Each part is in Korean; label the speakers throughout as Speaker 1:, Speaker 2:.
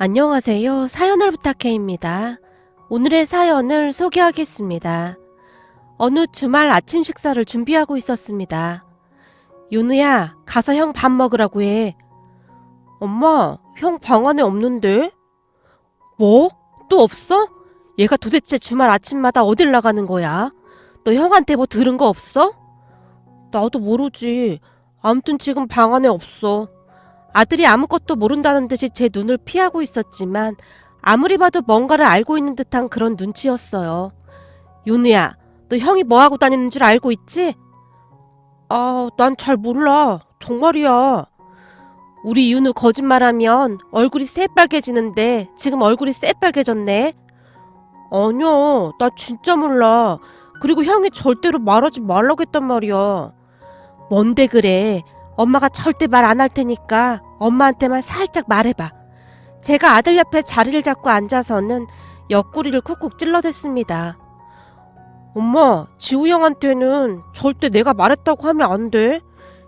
Speaker 1: 안녕하세요. 사연을 부탁해입니다. 오늘의 사연을 소개하겠습니다. 어느 주말 아침 식사를 준비하고 있었습니다. 윤우야, 가서 형 밥 먹으라고 해. 엄마, 형 방 안에 없는데? 뭐? 또 없어? 얘가 도대체 주말 아침마다 어딜 나가는 거야? 너 형한테 뭐 들은 거 없어? 나도 모르지. 아무튼 지금 방 안에 없어. 아들이 아무것도 모른다는 듯이 제 눈을 피하고 있었지만 아무리 봐도 뭔가를 알고 있는 듯한 그런 눈치였어요. 윤우야, 너 형이 뭐하고 다니는 줄 알고 있지? 난 잘 몰라. 정말이야. 우리 윤우 거짓말하면 얼굴이 새빨개지는데 지금 얼굴이 새빨개졌네. 아니야, 나 진짜 몰라. 그리고 형이 절대로 말하지 말라고 했단 말이야. 뭔데 그래? 엄마가 절대 말 안 할 테니까 엄마한테만 살짝 말해봐. 제가 아들 옆에 자리를 잡고 앉아서는 옆구리를 쿡쿡 찔러댔습니다. 엄마, 지우 형한테는 절대 내가 말했다고 하면 안 돼.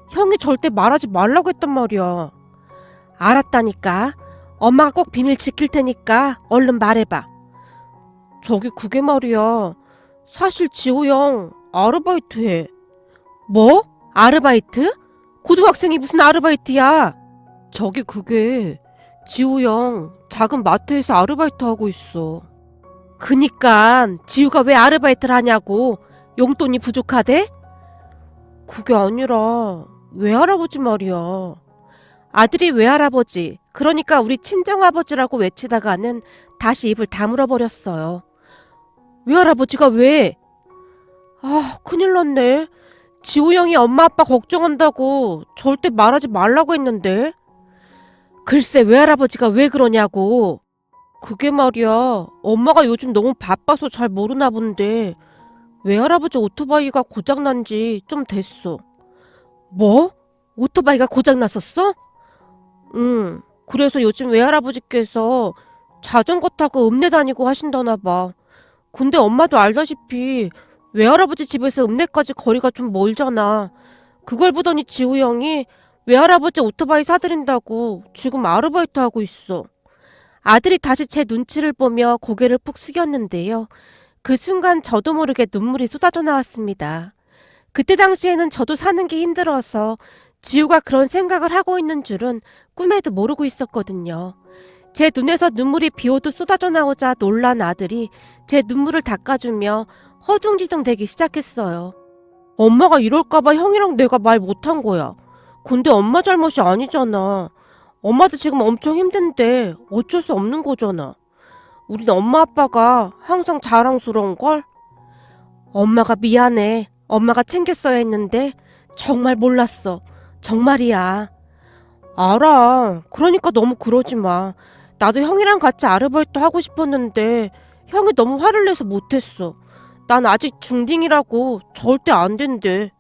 Speaker 1: 형이 절대 말하지 말라고 했단 말이야. 알았다니까. 엄마가 꼭 비밀 지킬 테니까 얼른 말해봐. 저기 그게 말이야. 사실 지우 형 아르바이트 해. 뭐? 아르바이트? 고등학생이 무슨 아르바이트야? 저기 그게 지우 형 작은 마트에서 아르바이트 하고 있어. 그니까 지우가 왜 아르바이트를 하냐고. 용돈이 부족하대? 그게 아니라 외할아버지 말이야. 아들이 외할아버지, 그러니까 우리 친정아버지라고 외치다가는 다시 입을 다물어 버렸어요. 외할아버지가 왜? 큰일 났네. 지우 형이 엄마 아빠 걱정한다고 절대 말하지 말라고 했는데. 글쎄 외할아버지가 왜 그러냐고. 그게 말이야, 엄마가 요즘 너무 바빠서 잘 모르나 본데 외할아버지 오토바이가 고장난 지 좀 됐어. 뭐? 오토바이가 고장났었어? 응. 그래서 요즘 외할아버지께서 자전거 타고 읍내 다니고 하신다나 봐. 근데 엄마도 알다시피 외할아버지 집에서 읍내까지 거리가 좀 멀잖아. 그걸 보더니 지우 형이 외할아버지 오토바이 사드린다고 지금 아르바이트 하고 있어. 아들이 다시 제 눈치를 보며 고개를 푹 숙였는데요. 그 순간 저도 모르게 눈물이 쏟아져 나왔습니다. 그때 당시에는 저도 사는 게 힘들어서 지우가 그런 생각을 하고 있는 줄은 꿈에도 모르고 있었거든요. 제 눈에서 눈물이 비오듯 쏟아져 나오자 놀란 아들이 제 눈물을 닦아주며 허둥지둥 대기 시작했어요. 엄마가 이럴까봐 형이랑 내가 말 못한 거야. 근데 엄마 잘못이 아니잖아. 엄마도 지금 엄청 힘든데 어쩔 수 없는 거잖아. 우린 엄마 아빠가 항상 자랑스러운걸? 엄마가 미안해. 엄마가 챙겼어야 했는데 정말 몰랐어. 정말이야. 알아. 그러니까 너무 그러지 마. 나도 형이랑 같이 아르바이트 하고 싶었는데 형이 너무 화를 내서 못했어. 난 아직 중딩이라고 절대 안 된대.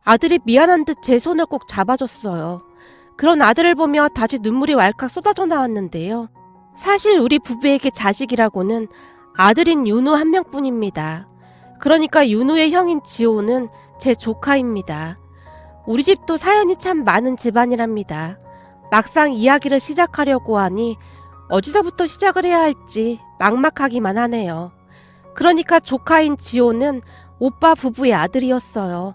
Speaker 1: 아들이 미안한 듯 제 손을 꼭 잡아줬어요. 그런 아들을 보며 다시 눈물이 왈칵 쏟아져 나왔는데요. 사실 우리 부부에게 자식이라고는 아들인 윤우 한 명뿐입니다. 그러니까 윤우의 형인 지호는 제 조카입니다. 우리 집도 사연이 참 많은 집안이랍니다. 막상 이야기를 시작하려고 하니 어디서부터 시작을 해야 할지 막막하기만 하네요. 그러니까 조카인 지호는 오빠 부부의 아들이었어요.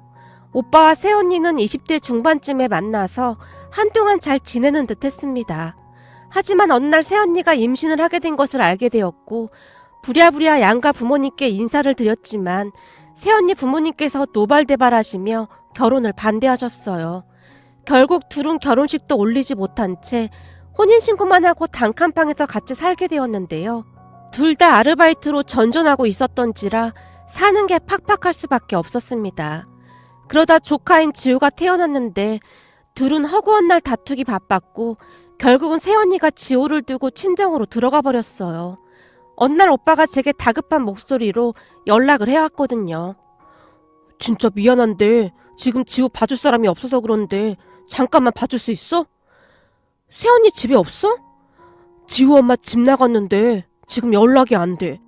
Speaker 1: 오빠와 새언니는 20대 중반쯤에 만나서 한동안 잘 지내는 듯 했습니다. 하지만 어느 날 새언니가 임신을 하게 된 것을 알게 되었고 부랴부랴 양가 부모님께 인사를 드렸지만 새언니 부모님께서 노발대발하시며 결혼을 반대하셨어요. 결국 둘은 결혼식도 올리지 못한 채 혼인신고만 하고 단칸방에서 같이 살게 되었는데요. 둘 다 아르바이트로 전전하고 있었던지라 사는 게 팍팍할 수밖에 없었습니다. 그러다 조카인 지우가 태어났는데 둘은 허구한 날 다투기 바빴고 결국은 새언니가 지호를 두고 친정으로 들어가 버렸어요. 어느 날 오빠가 제게 다급한 목소리로 연락을 해왔거든요. 진짜 미안한데 지금 지호 봐줄 사람이 없어서 그런데 잠깐만 봐줄 수 있어? 새언니 집에 없어? 지호 엄마 집 나갔는데 지금 연락이 안 돼.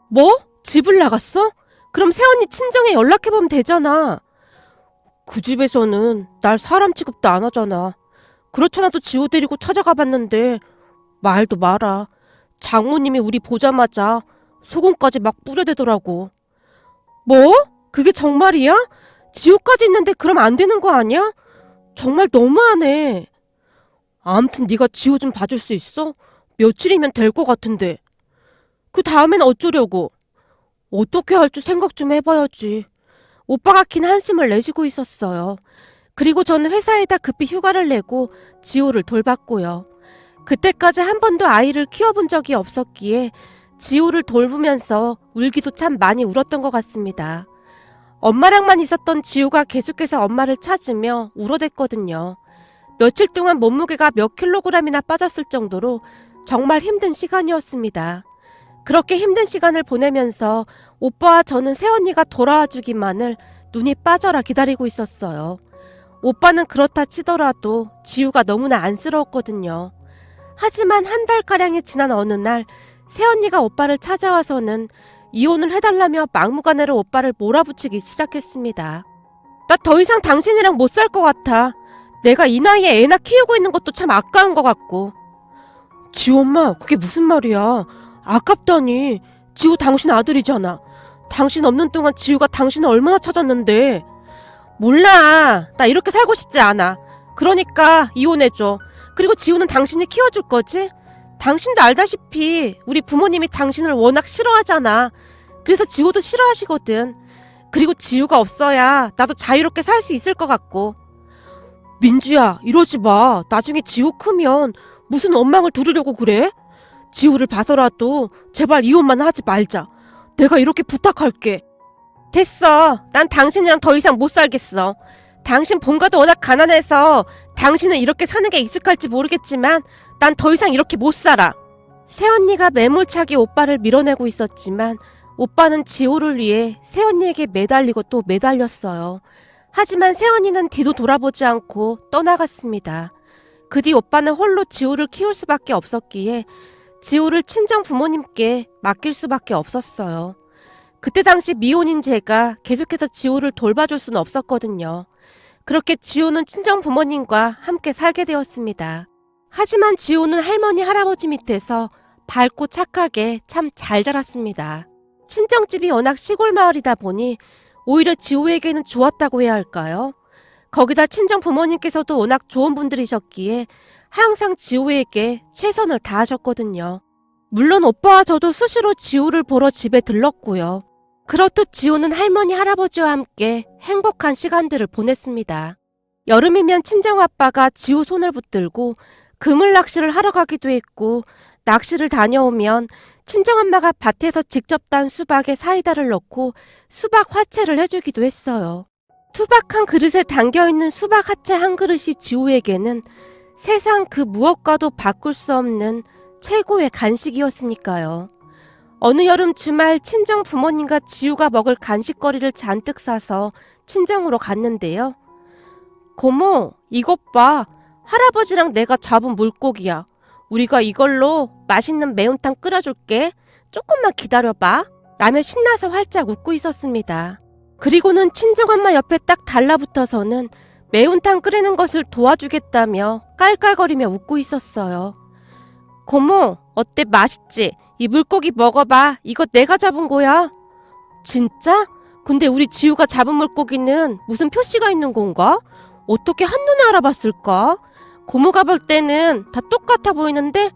Speaker 1: 뭐? 집을 나갔어? 그럼 새언니 친정에 연락해보면 되잖아. 그 집에서는 날 사람 취급도 안 하잖아. 그렇잖아도 지호 데리고 찾아가 봤는데 말도 마라. 장모님이 우리 보자마자 소금까지 막 뿌려대더라고. 뭐? 그게 정말이야? 지호까지 있는데 그럼 안 되는 거 아니야? 정말 너무하네. 아무튼 네가 지호 좀 봐줄 수 있어? 며칠이면 될 것 같은데. 그 다음엔 어쩌려고? 어떻게 할 줄 생각 좀 해봐야지. 오빠가 긴 한숨을 내쉬고 있었어요. 그리고 저는 회사에다 급히 휴가를 내고 지호를 돌봤고요. 그때까지 한 번도 아이를 키워본 적이 없었기에 지호를 돌보면서 울기도 참 많이 울었던 것 같습니다. 엄마랑만 있었던 지호가 계속해서 엄마를 찾으며 울어댔거든요. 며칠 동안 몸무게가 몇 킬로그램이나 빠졌을 정도로 정말 힘든 시간이었습니다. 그렇게 힘든 시간을 보내면서 오빠와 저는 새언니가 돌아와 주기만을 눈이 빠져라 기다리고 있었어요. 오빠는 그렇다 치더라도 지우가 너무나 안쓰러웠거든요. 하지만 한 달가량이 지난 어느 날 새언니가 오빠를 찾아와서는 이혼을 해달라며 막무가내로 오빠를 몰아붙이기 시작했습니다. 나 더 이상 당신이랑 못 살 것 같아. 내가 이 나이에 애나 키우고 있는 것도 참 아까운 것 같고. 지우 엄마, 그게 무슨 말이야. 아깝다니. 지우 당신 아들이잖아. 당신 없는 동안 지우가 당신을 얼마나 찾았는데. 몰라. 나 이렇게 살고 싶지 않아. 그러니까 이혼해줘. 그리고 지우는 당신이 키워줄 거지? 당신도 알다시피 우리 부모님이 당신을 워낙 싫어하잖아. 그래서 지우도 싫어하시거든. 그리고 지우가 없어야 나도 자유롭게 살 수 있을 것 같고. 민주야, 이러지 마. 나중에 지우 크면 무슨 원망을 들으려고 그래? 지우를 봐서라도 제발 이혼만 하지 말자. 내가 이렇게 부탁할게. 됐어. 난 당신이랑 더 이상 못 살겠어. 당신 본가도 워낙 가난해서 당신은 이렇게 사는 게 익숙할지 모르겠지만 난 더 이상 이렇게 못 살아. 새언니가 매몰차게 오빠를 밀어내고 있었지만 오빠는 지호를 위해 새언니에게 매달리고 또 매달렸어요. 하지만 새언니는 뒤도 돌아보지 않고 떠나갔습니다. 그 뒤 오빠는 홀로 지호를 키울 수밖에 없었기에 지호를 친정 부모님께 맡길 수밖에 없었어요. 그때 당시 미혼인 제가 계속해서 지호를 돌봐줄 수는 없었거든요. 그렇게 지호는 친정 부모님과 함께 살게 되었습니다. 하지만 지호는 할머니 할아버지 밑에서 밝고 착하게 참 잘 자랐습니다. 친정집이 워낙 시골 마을이다 보니 오히려 지호에게는 좋았다고 해야 할까요? 거기다 친정 부모님께서도 워낙 좋은 분들이셨기에 항상 지호에게 최선을 다하셨거든요. 물론 오빠와 저도 수시로 지호를 보러 집에 들렀고요. 그렇듯 지호는 할머니 할아버지와 함께 행복한 시간들을 보냈습니다. 여름이면 친정아빠가 지호 손을 붙들고 그물 낚시를 하러 가기도 했고, 낚시를 다녀오면 친정엄마가 밭에서 직접 딴 수박에 사이다를 넣고 수박 화채를 해주기도 했어요. 투박한 그릇에 담겨있는 수박 화채 한 그릇이 지호에게는 세상 그 무엇과도 바꿀 수 없는 최고의 간식이었으니까요. 어느 여름 주말 친정 부모님과 지호가 먹을 간식거리를 잔뜩 사서 친정으로 갔는데요. 고모, 이것 봐. 할아버지랑 내가 잡은 물고기야. 우리가 이걸로 맛있는 매운탕 끓여줄게. 조금만 기다려봐. 라며 신나서 활짝 웃고 있었습니다. 그리고는 친정엄마 옆에 딱 달라붙어서는 매운탕 끓이는 것을 도와주겠다며 깔깔거리며 웃고 있었어요. 고모, 어때? 맛있지? 이 물고기 먹어봐. 이거 내가 잡은 거야. 진짜? 근데 우리 지우가 잡은 물고기는 무슨 표시가 있는 건가? 어떻게 한눈에 알아봤을까? 고모가 볼 때는 다 똑같아 보이는데?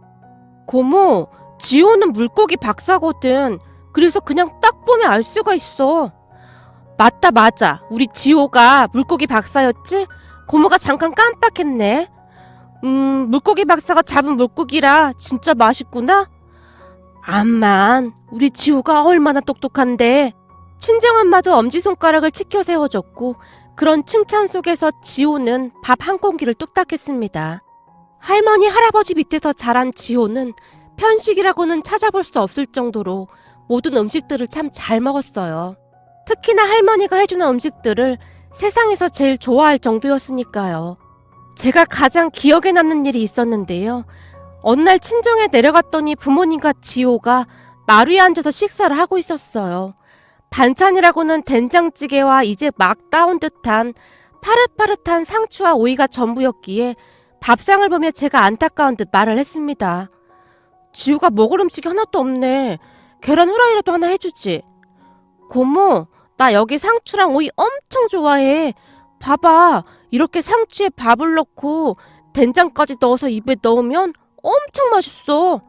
Speaker 1: 고모, 지호는 물고기 박사거든. 그래서 그냥 딱 보면 알 수가 있어. 맞다, 맞아. 우리 지호가 물고기 박사였지? 고모가 잠깐 깜빡했네. 물고기 박사가 잡은 물고기라 진짜 맛있구나? 암만, 우리 지호가 얼마나 똑똑한데. 친정엄마도 엄지손가락을 치켜 세워줬고 그런 칭찬 속에서 지호는 밥 한 공기를 뚝딱 했습니다. 할머니 할아버지 밑에서 자란 지호는 편식이라고는 찾아볼 수 없을 정도로 모든 음식들을 참 잘 먹었어요. 특히나 할머니가 해주는 음식들을 세상에서 제일 좋아할 정도였으니까요. 제가 가장 기억에 남는 일이 있었는데요. 어느 날 친정에 내려갔더니 부모님과 지호가 마루 위에 앉아서 식사를 하고 있었어요. 반찬이라고는 된장찌개와 이제 막 따온 듯한 파릇파릇한 상추와 오이가 전부였기에 밥상을 보며 제가 안타까운 듯 말을 했습니다. 지우가 먹을 음식이 하나도 없네. 계란 후라이라도 하나 해주지. 고모, 나 여기 상추랑 오이 엄청 좋아해. 봐봐, 이렇게 상추에 밥을 넣고 된장까지 넣어서 입에 넣으면 엄청 맛있어.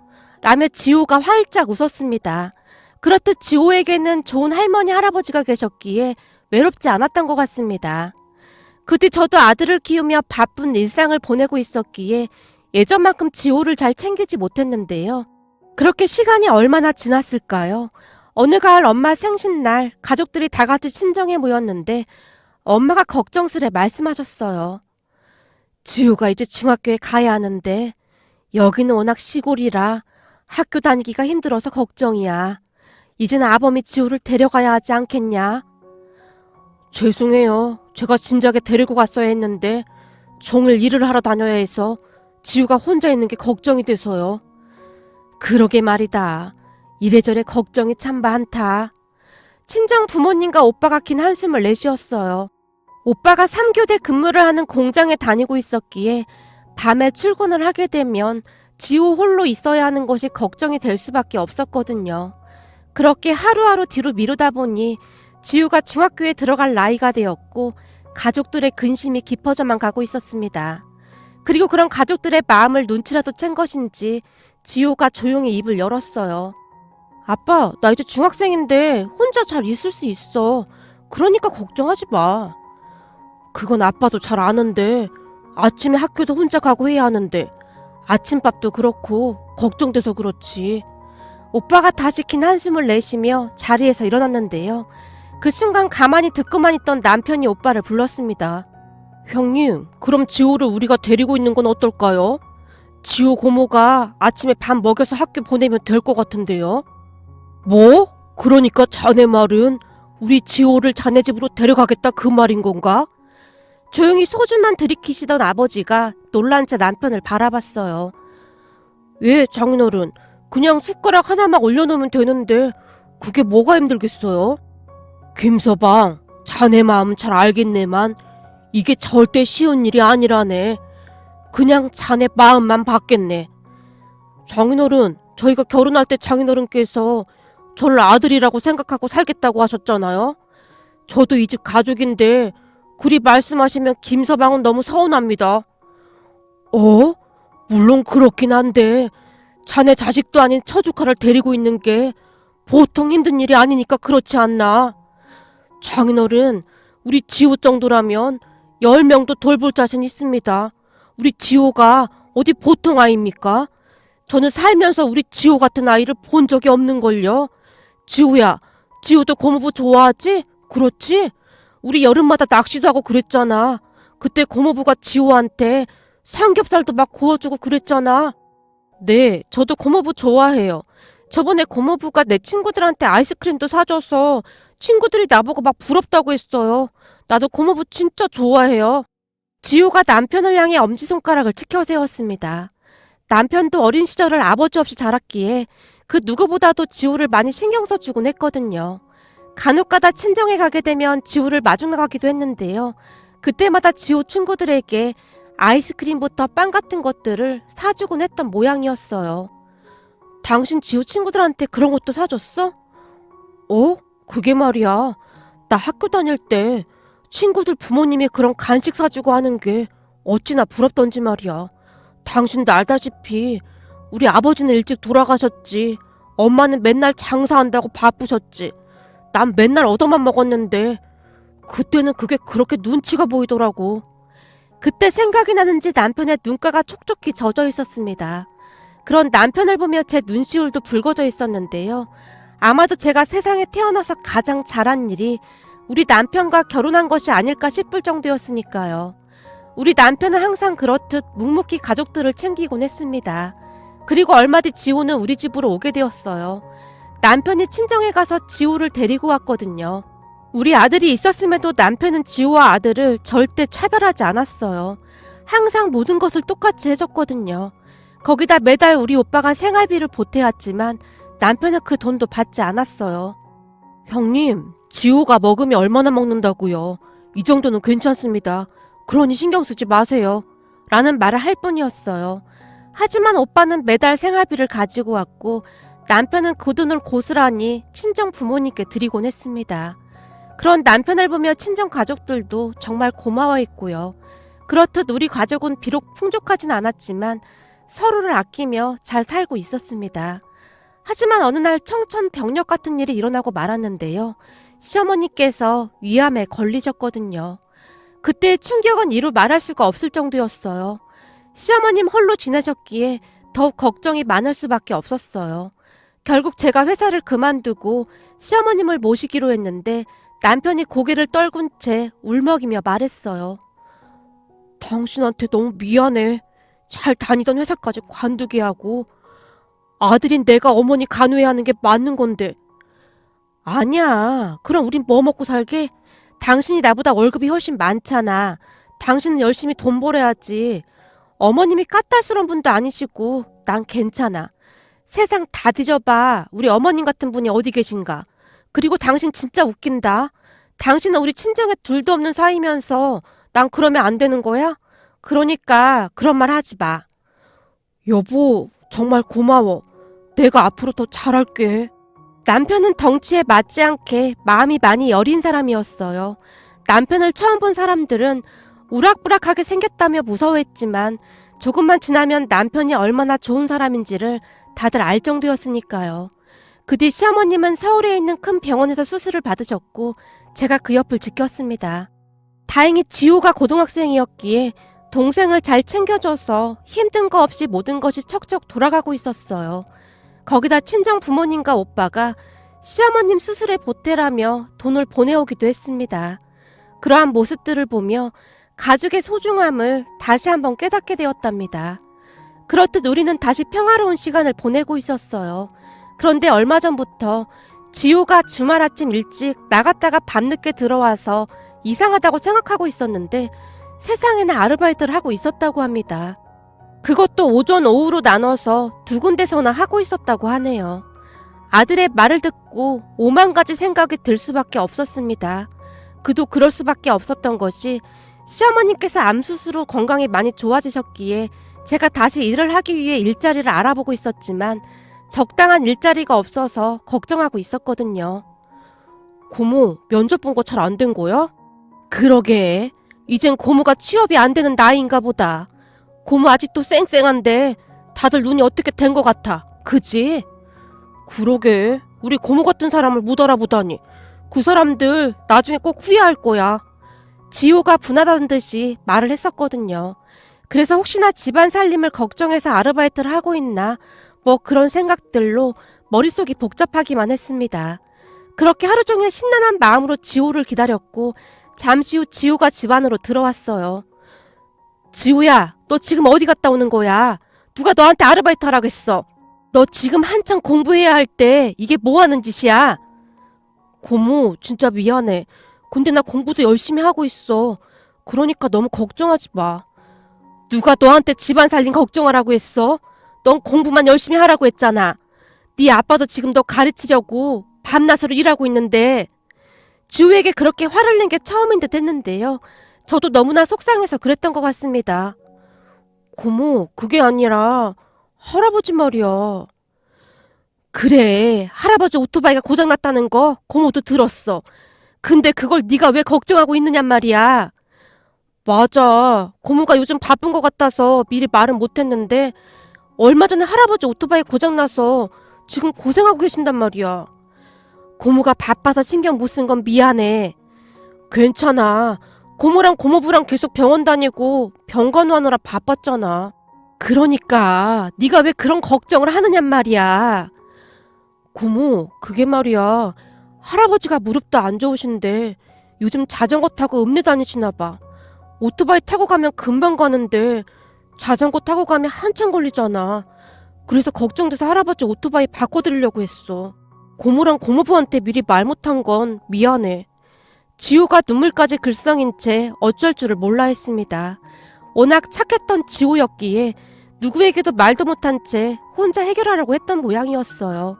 Speaker 1: 라며 지호가 활짝 웃었습니다. 그렇듯 지호에게는 좋은 할머니, 할아버지가 계셨기에 외롭지 않았던 것 같습니다. 그 뒤 저도 아들을 키우며 바쁜 일상을 보내고 있었기에 예전만큼 지호를 잘 챙기지 못했는데요. 그렇게 시간이 얼마나 지났을까요? 어느 가을 엄마 생신날 가족들이 다 같이 친정에 모였는데 엄마가 걱정스레 말씀하셨어요. 지호가 이제 중학교에 가야 하는데 여기는 워낙 시골이라 학교 다니기가 힘들어서 걱정이야. 이제는 아범이 지호를 데려가야 하지 않겠냐? 죄송해요. 제가 진작에 데리고 갔어야 했는데 종일 일을 하러 다녀야 해서 지우가 혼자 있는 게 걱정이 돼서요. 그러게 말이다. 이래저래 걱정이 참 많다. 친정 부모님과 오빠가 긴 한숨을 내쉬었어요. 오빠가 3교대 근무를 하는 공장에 다니고 있었기에 밤에 출근을 하게 되면 지우 홀로 있어야 하는 것이 걱정이 될 수밖에 없었거든요. 그렇게 하루하루 뒤로 미루다 보니 지우가 중학교에 들어갈 나이가 되었고 가족들의 근심이 깊어져만 가고 있었습니다. 그리고 그런 가족들의 마음을 눈치라도 챈 것인지 지호가 조용히 입을 열었어요. 아빠, 나 이제 중학생인데 혼자 잘 있을 수 있어. 그러니까 걱정하지 마. 그건 아빠도 잘 아는데 아침에 학교도 혼자 가고 해야 하는데 아침밥도 그렇고 걱정돼서 그렇지. 오빠가 다시 긴 한숨을 내쉬며 자리에서 일어났는데요. 그 순간 가만히 듣고만 있던 남편이 오빠를 불렀습니다. 형님, 그럼 지호를 우리가 데리고 있는 건 어떨까요? 지호 고모가 아침에 밥 먹여서 학교 보내면 될 것 같은데요. 뭐? 그러니까 자네 말은 우리 지호를 자네 집으로 데려가겠다 그 말인 건가? 조용히 소주만 들이키시던 아버지가 놀란 채 남편을 바라봤어요. 예, 장인어른. 그냥 숟가락 하나만 올려놓으면 되는데 그게 뭐가 힘들겠어요? 김서방, 자네 마음 잘 알겠네만 이게 절대 쉬운 일이 아니라네. 그냥 자네 마음만 받겠네. 장인어른, 저희가 결혼할 때 장인어른께서 저를 아들이라고 생각하고 살겠다고 하셨잖아요. 저도 이 집 가족인데 그리 말씀하시면 김서방은 너무 서운합니다. 물론 그렇긴 한데 자네 자식도 아닌 처조카를 데리고 있는 게 보통 힘든 일이 아니니까 그렇지 않나. 장인어른, 우리 지호 정도라면 10명도 돌볼 자신 있습니다. 우리 지호가 어디 보통 아이입니까? 저는 살면서 우리 지호 같은 아이를 본 적이 없는걸요. 지호야, 지호도 고모부 좋아하지? 그렇지? 우리 여름마다 낚시도 하고 그랬잖아. 그때 고모부가 지호한테 삼겹살도 막 구워주고 그랬잖아. 네, 저도 고모부 좋아해요. 저번에 고모부가 내 친구들한테 아이스크림도 사줘서 친구들이 나보고 막 부럽다고 했어요. 나도 고모부 진짜 좋아해요. 지호가 남편을 향해 엄지손가락을 치켜세웠습니다. 남편도 어린 시절을 아버지 없이 자랐기에 그 누구보다도 지호를 많이 신경 써주곤 했거든요. 간혹가다 친정에 가게 되면 지호를 마중나가기도 했는데요. 그때마다 지호 친구들에게 아이스크림부터 빵 같은 것들을 사주곤 했던 모양이었어요. 당신 지호 친구들한테 그런 것도 사줬어? 그게 말이야. 나 학교 다닐 때 친구들 부모님이 그런 간식 사주고 하는 게 어찌나 부럽던지 말이야. 당신도 알다시피 우리 아버지는 일찍 돌아가셨지. 엄마는 맨날 장사한다고 바쁘셨지. 난 맨날 얻어만 먹었는데 그때는 그게 그렇게 눈치가 보이더라고. 그때 생각이 나는지 남편의 눈가가 촉촉히 젖어 있었습니다. 그런 남편을 보며 제 눈시울도 붉어져 있었는데요. 아마도 제가 세상에 태어나서 가장 잘한 일이 우리 남편과 결혼한 것이 아닐까 싶을 정도였으니까요. 우리 남편은 항상 그렇듯 묵묵히 가족들을 챙기곤 했습니다. 그리고 얼마 뒤 지호는 우리 집으로 오게 되었어요. 남편이 친정에 가서 지호를 데리고 왔거든요. 우리 아들이 있었음에도 남편은 지호와 아들을 절대 차별하지 않았어요. 항상 모든 것을 똑같이 해줬거든요. 거기다 매달 우리 오빠가 생활비를 보태왔지만 남편은 그 돈도 받지 않았어요. 형님, 지호가 먹으면 얼마나 먹는다고요. 이 정도는 괜찮습니다. 그러니 신경 쓰지 마세요. 라는 말을 할 뿐이었어요. 하지만 오빠는 매달 생활비를 가지고 왔고 남편은 그 돈을 고스란히 친정 부모님께 드리곤 했습니다. 그런 남편을 보며 친정 가족들도 정말 고마워했고요. 그렇듯 우리 가족은 비록 풍족하진 않았지만 서로를 아끼며 잘 살고 있었습니다. 하지만 어느 날 청천벽력 같은 일이 일어나고 말았는데요. 시어머니께서 위암에 걸리셨거든요. 그때의 충격은 이루 말할 수가 없을 정도였어요. 시어머님 홀로 지내셨기에 더욱 걱정이 많을 수밖에 없었어요. 결국 제가 회사를 그만두고 시어머님을 모시기로 했는데 남편이 고개를 떨군 채 울먹이며 말했어요. 당신한테 너무 미안해. 잘 다니던 회사까지 관두게 하고. 아들인 내가 어머니 간호해야 하는 게 맞는 건데. 아니야. 그럼 우린 뭐 먹고 살게? 당신이 나보다 월급이 훨씬 많잖아. 당신은 열심히 돈 벌어야지. 어머님이 까탈스러운 분도 아니시고 난 괜찮아. 세상 다 뒤져봐. 우리 어머님 같은 분이 어디 계신가. 그리고 당신 진짜 웃긴다. 당신은 우리 친정에 둘도 없는 사이면서 난 그러면 안 되는 거야? 그러니까 그런 말 하지 마. 여보, 정말 고마워. 내가 앞으로 더 잘할게. 남편은 덩치에 맞지 않게 마음이 많이 여린 사람이었어요. 남편을 처음 본 사람들은 우락부락하게 생겼다며 무서워했지만 조금만 지나면 남편이 얼마나 좋은 사람인지를 다들 알 정도였으니까요. 그 뒤 시어머님은 서울에 있는 큰 병원에서 수술을 받으셨고 제가 그 옆을 지켰습니다. 다행히 지호가 고등학생이었기에 동생을 잘 챙겨줘서 힘든 거 없이 모든 것이 척척 돌아가고 있었어요. 거기다 친정 부모님과 오빠가 시어머님 수술에 보태라며 돈을 보내오기도 했습니다. 그러한 모습들을 보며 가족의 소중함을 다시 한번 깨닫게 되었답니다. 그렇듯 우리는 다시 평화로운 시간을 보내고 있었어요. 그런데 얼마 전부터 지호가 주말 아침 일찍 나갔다가 밤늦게 들어와서 이상하다고 생각하고 있었는데 세상에나 아르바이트를 하고 있었다고 합니다. 그것도 오전 오후로 나눠서 두 군데서나 하고 있었다고 하네요. 아들의 말을 듣고 오만 가지 생각이 들 수밖에 없었습니다. 그도 그럴 수밖에 없었던 것이 시어머님께서 암 수술 후 건강이 많이 좋아지셨기에 제가 다시 일을 하기 위해 일자리를 알아보고 있었지만 적당한 일자리가 없어서 걱정하고 있었거든요. 고모, 면접 본 거 잘 안 된 거야? 그러게. 이젠 고모가 취업이 안 되는 나이인가 보다. 고모 아직도 쌩쌩한데 다들 눈이 어떻게 된 것 같아. 그지? 그러게. 우리 고모 같은 사람을 못 알아보다니. 그 사람들 나중에 꼭 후회할 거야. 지호가 분하다는 듯이 말을 했었거든요. 그래서 혹시나 집안 살림을 걱정해서 아르바이트를 하고 있나 뭐 그런 생각들로 머릿속이 복잡하기만 했습니다. 그렇게 하루 종일 심란한 마음으로 지호를 기다렸고 잠시 후 지호가 집 안으로 들어왔어요. 지호야, 너 지금 어디 갔다 오는 거야? 누가 너한테 아르바이트 하라고 했어? 너 지금 한창 공부해야 할 때 이게 뭐 하는 짓이야? 고모, 진짜 미안해. 근데 나 공부도 열심히 하고 있어. 그러니까 너무 걱정하지 마. 누가 너한테 집안 살림 걱정하라고 했어? 넌 공부만 열심히 하라고 했잖아. 네 아빠도 지금 너 가르치려고 밤낮으로 일하고 있는데. 지우에게 그렇게 화를 낸 게 처음인 듯 했는데요. 저도 너무나 속상해서 그랬던 것 같습니다. 고모, 그게 아니라 할아버지 말이야. 그래, 할아버지 오토바이가 고장났다는 거 고모도 들었어. 근데 그걸 네가 왜 걱정하고 있느냔 말이야. 맞아. 고모가 요즘 바쁜 것 같아서 미리 말은 못했는데 얼마 전에 할아버지 오토바이 고장나서 지금 고생하고 계신단 말이야. 고모가 바빠서 신경 못 쓴 건 미안해. 괜찮아. 고모랑 고모부랑 계속 병원 다니고 병간호하느라 바빴잖아. 그러니까 네가 왜 그런 걱정을 하느냔 말이야. 고모, 그게 말이야. 할아버지가 무릎도 안 좋으신데 요즘 자전거 타고 읍내 다니시나 봐. 오토바이 타고 가면 금방 가는데 자전거 타고 가면 한참 걸리잖아. 그래서 걱정돼서 할아버지 오토바이 바꿔드리려고 했어. 고모랑 고모부한테 미리 말 못한 건 미안해. 지호가 눈물까지 글썽인 채 어쩔 줄을 몰라 했습니다. 워낙 착했던 지호였기에 누구에게도 말도 못한 채 혼자 해결하려고 했던 모양이었어요.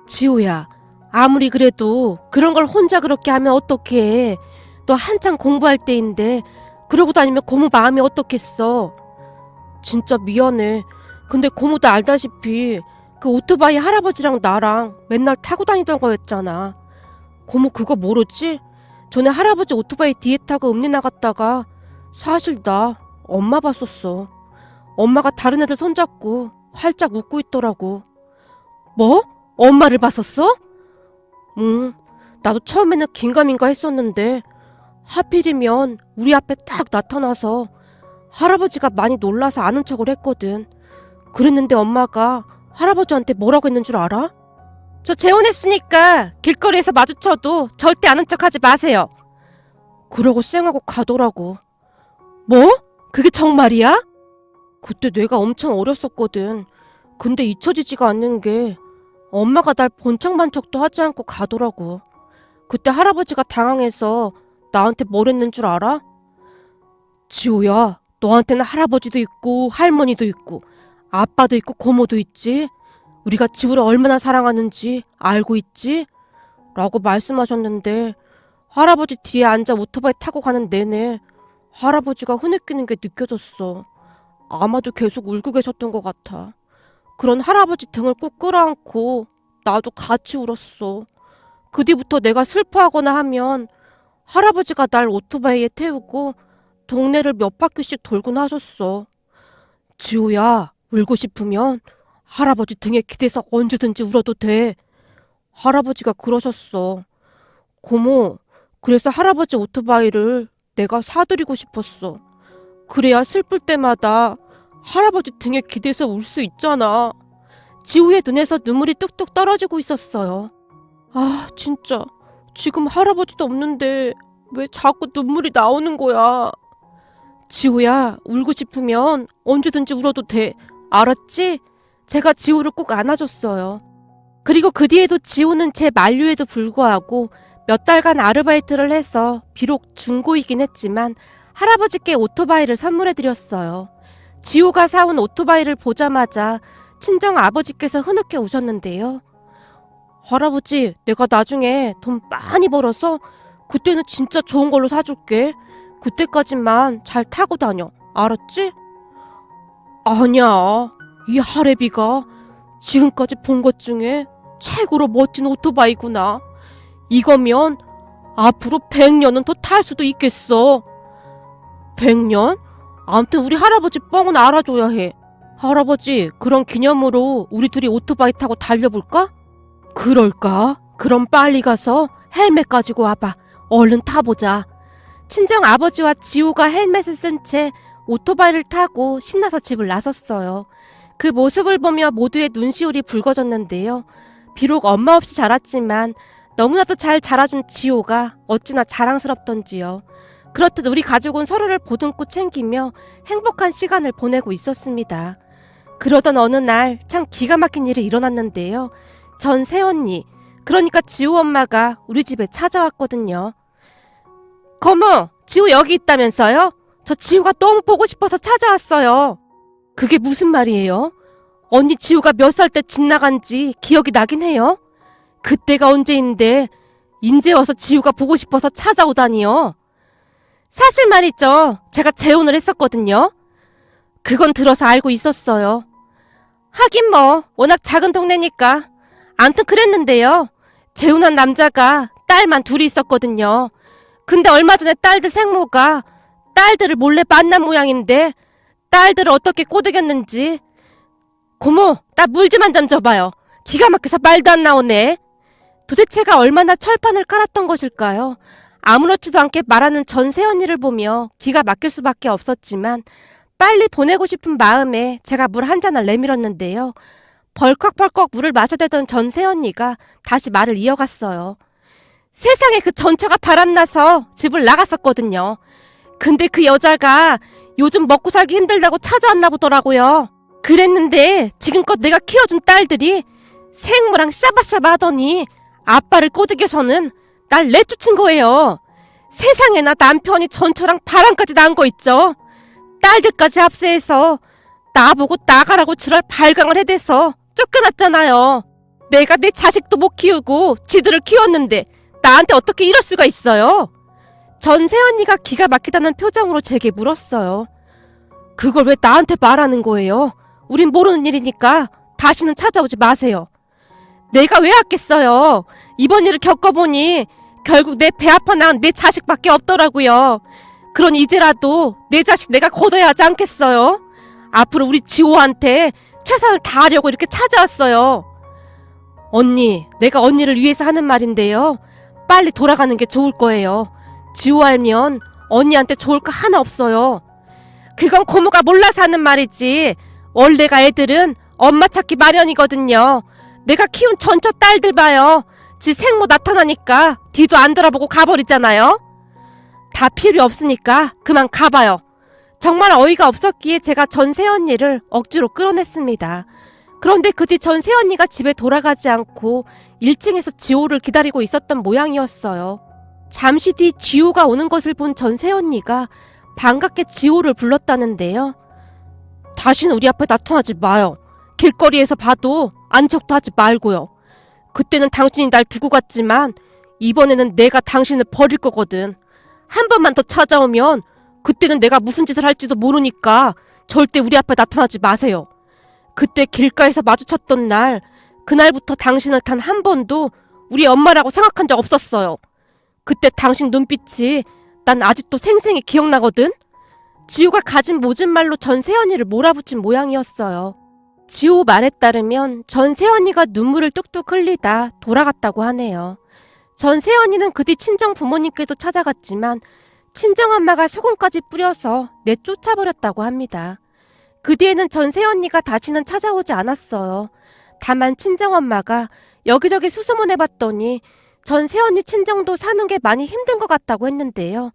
Speaker 1: 지호야, 아무리 그래도 그런 걸 혼자 그렇게 하면 어떡해. 너 한창 공부할 때인데 그러고 다니면 고모 마음이 어떻겠어. 진짜 미안해. 근데 고모도 알다시피 그 오토바이 할아버지랑 나랑 맨날 타고 다니던 거였잖아. 고모 그거 모르지? 전에 할아버지 오토바이 뒤에 타고 읍내 나갔다가 사실 나 엄마 봤었어. 엄마가 다른 애들 손잡고 활짝 웃고 있더라고. 뭐? 엄마를 봤었어? 나도 처음에는 긴가민가 했었는데 하필이면 우리 앞에 딱 나타나서 할아버지가 많이 놀라서 아는 척을 했거든. 그랬는데 엄마가 할아버지한테 뭐라고 했는 줄 알아? 저 재혼했으니까 길거리에서 마주쳐도 절대 아는 척 하지 마세요. 그러고 쌩하고 가더라고. 뭐? 그게 정말이야? 그때 내가 엄청 어렸었거든. 근데 잊혀지지가 않는 게 엄마가 날 본 척만 척도 하지 않고 가더라고. 그때 할아버지가 당황해서 나한테 뭘 했는 줄 알아? 지호야, 너한테는 할아버지도 있고 할머니도 있고 아빠도 있고 고모도 있지. 우리가 지호를 얼마나 사랑하는지 알고 있지? 라고 말씀하셨는데 할아버지 뒤에 앉아 오토바이 타고 가는 내내 할아버지가 흐느끼는 게 느껴졌어. 아마도 계속 울고 계셨던 것 같아. 그런 할아버지 등을 꼭 끌어안고 나도 같이 울었어. 그 뒤부터 내가 슬퍼하거나 하면 할아버지가 날 오토바이에 태우고 동네를 몇 바퀴씩 돌곤 하셨어. 지호야, 울고 싶으면 할아버지 등에 기대서 언제든지 울어도 돼. 할아버지가 그러셨어. 고모, 그래서 할아버지 오토바이를 내가 사드리고 싶었어. 그래야 슬플 때마다 할아버지 등에 기대서 울 수 있잖아. 지호의 눈에서 눈물이 뚝뚝 떨어지고 있었어요. 아, 진짜 지금 할아버지도 없는데 왜 자꾸 눈물이 나오는 거야. 지호야, 울고 싶으면 언제든지 울어도 돼. 알았지? 제가 지호를 꼭 안아줬어요. 그리고 그 뒤에도 지호는 제 만류에도 불구하고 몇 달간 아르바이트를 해서 비록 중고이긴 했지만 할아버지께 오토바이를 선물해드렸어요. 지호가 사온 오토바이를 보자마자 친정 아버지께서 흐느껴 우셨는데요. 할아버지, 내가 나중에 돈 많이 벌어서 그때는 진짜 좋은 걸로 사줄게. 그때까지만 잘 타고 다녀. 알았지? 아니야. 이 할애비가 지금까지 본 것 중에 최고로 멋진 오토바이구나. 이거면 앞으로 100년은 더 탈 수도 있겠어. 100년? 아무튼 우리 할아버지 뻥은 알아줘야 해. 할아버지, 그런 기념으로 우리 둘이 오토바이 타고 달려볼까? 그럴까? 그럼 빨리 가서 헬멧 가지고 와봐. 얼른 타보자. 친정 아버지와 지호가 헬멧을 쓴 채 오토바이를 타고 신나서 집을 나섰어요. 그 모습을 보며 모두의 눈시울이 붉어졌는데요. 비록 엄마 없이 자랐지만 너무나도 잘 자라준 지호가 어찌나 자랑스럽던지요. 그렇듯 우리 가족은 서로를 보듬고 챙기며 행복한 시간을 보내고 있었습니다. 그러던 어느 날 참 기가 막힌 일이 일어났는데요. 전 새언니, 그러니까 지호 엄마가 우리 집에 찾아왔거든요. 고모, 지호 여기 있다면서요? 저 지호가 너무 보고 싶어서 찾아왔어요. 그게 무슨 말이에요? 언니 지호가 몇 살 때 집 나간지 기억이 나긴 해요? 그때가 언제인데 인제 와서 지호가 보고 싶어서 찾아오다니요. 사실 말이죠. 제가 재혼을 했었거든요. 그건 들어서 알고 있었어요. 하긴 뭐 워낙 작은 동네니까. 암튼 그랬는데요. 재혼한 남자가 딸만 둘이 있었거든요. 근데 얼마 전에 딸들 생모가 딸들을 몰래 만난 모양인데 딸들을 어떻게 꼬드겼는지. 고모, 나 물 좀 한 잔 줘봐요. 기가 막혀서 말도 안 나오네. 도대체가 얼마나 철판을 깔았던 것일까요? 아무렇지도 않게 말하는 전 새언니를 보며 기가 막힐 수밖에 없었지만 빨리 보내고 싶은 마음에 제가 물 한 잔을 내밀었는데요. 벌컥벌컥 물을 마셔대던 전 새언니가 다시 말을 이어갔어요. 세상에 그 전처가 바람나서 집을 나갔었거든요. 근데 그 여자가 요즘 먹고 살기 힘들다고 찾아왔나 보더라고요. 그랬는데 지금껏 내가 키워준 딸들이 생모랑 샤바샤바 하더니 아빠를 꼬드겨서는 날 내쫓은 거예요. 세상에나 남편이 전처랑 바람까지 난 거 있죠. 딸들까지 합세해서 나보고 나가라고 지랄 발광을 해대서 쫓겨났잖아요. 내가 내 자식도 못 키우고 지들을 키웠는데 나한테 어떻게 이럴 수가 있어요? 전 새언니가 기가 막히다는 표정으로 제게 물었어요. 그걸 왜 나한테 말하는 거예요? 우린 모르는 일이니까 다시는 찾아오지 마세요. 내가 왜 왔겠어요. 이번 일을 겪어보니 결국 내 배 아파 낳은 내 자식밖에 없더라고요. 그러니 이제라도 내 자식 내가 거둬야 하지 않겠어요? 앞으로 우리 지호한테 최선을 다하려고 이렇게 찾아왔어요. 언니, 내가 언니를 위해서 하는 말인데요. 빨리 돌아가는 게 좋을 거예요. 지호 알면 언니한테 좋을 거 하나 없어요. 그건 고모가 몰라서 하는 말이지. 원래가 애들은 엄마 찾기 마련이거든요. 내가 키운 전처 딸들 봐요. 지 생모 나타나니까 뒤도 안 돌아보고 가버리잖아요. 다 필요 없으니까 그만 가봐요. 정말 어이가 없었기에 제가 전세 언니를 억지로 끌어냈습니다. 그런데 그 뒤 전세 언니가 집에 돌아가지 않고 1층에서 지호를 기다리고 있었던 모양이었어요. 잠시 뒤 지호가 오는 것을 본 전세 언니가 반갑게 지호를 불렀다는데요. 다시는 우리 앞에 나타나지 마요. 길거리에서 봐도 안척도 하지 말고요. 그때는 당신이 날 두고 갔지만 이번에는 내가 당신을 버릴 거거든. 한 번만 더 찾아오면 그때는 내가 무슨 짓을 할지도 모르니까 절대 우리 앞에 나타나지 마세요. 그때 길가에서 마주쳤던 날, 그날부터 당신을 단 한 번도 우리 엄마라고 생각한 적 없었어요. 그때 당신 눈빛이 난 아직도 생생히 기억나거든. 지호가 가진 모진 말로 전세연이를 몰아붙인 모양이었어요. 지호 말에 따르면 전세연이가 눈물을 뚝뚝 흘리다 돌아갔다고 하네요. 전세연이는 그 뒤 친정 부모님께도 찾아갔지만 친정엄마가 소금까지 뿌려서 내쫓아버렸다고 합니다. 그 뒤에는 전세언니가 다시는 찾아오지 않았어요. 다만 친정엄마가 여기저기 수소문해봤더니 전세언니 친정도 사는 게 많이 힘든 것 같다고 했는데요.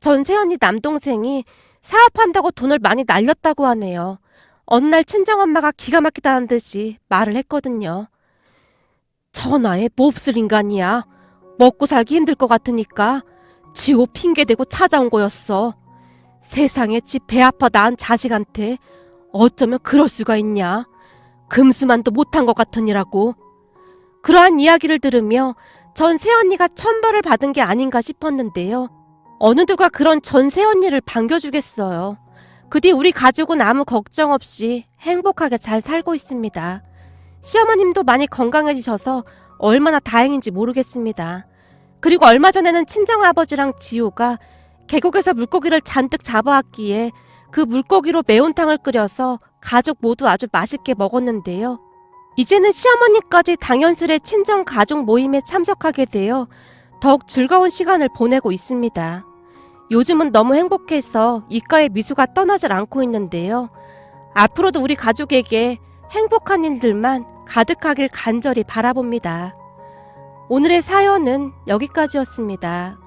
Speaker 1: 전세언니 남동생이 사업한다고 돈을 많이 날렸다고 하네요. 어느 날 친정엄마가 기가 막히다는 듯이 말을 했거든요. 전화에 몹쓸 인간이야. 먹고 살기 힘들 것 같으니까 지호 핑계대고 찾아온 거였어. 세상에 지 배 아파 낳은 자식한테 어쩌면 그럴 수가 있냐. 금수만도 못한 것 같으니라고. 그러한 이야기를 들으며 전세언니가 천벌을 받은 게 아닌가 싶었는데요. 어느 누가 그런 전세언니를 반겨주겠어요. 그 뒤 우리 가족은 아무 걱정 없이 행복하게 잘 살고 있습니다. 시어머님도 많이 건강해지셔서 얼마나 다행인지 모르겠습니다. 그리고 얼마 전에는 친정아버지랑 지호가 계곡에서 물고기를 잔뜩 잡아왔기에 그 물고기로 매운탕을 끓여서 가족 모두 아주 맛있게 먹었는데요. 이제는 시어머니까지 당연스레 친정 가족 모임에 참석하게 되어 더욱 즐거운 시간을 보내고 있습니다. 요즘은 너무 행복해서 입가에 미소가 떠나질 않고 있는데요. 앞으로도 우리 가족에게 행복한 일들만 가득하길 간절히 바라봅니다. 오늘의 사연은 여기까지였습니다.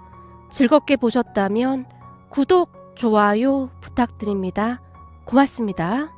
Speaker 1: 즐겁게 보셨다면 구독, 좋아요 부탁드립니다. 고맙습니다.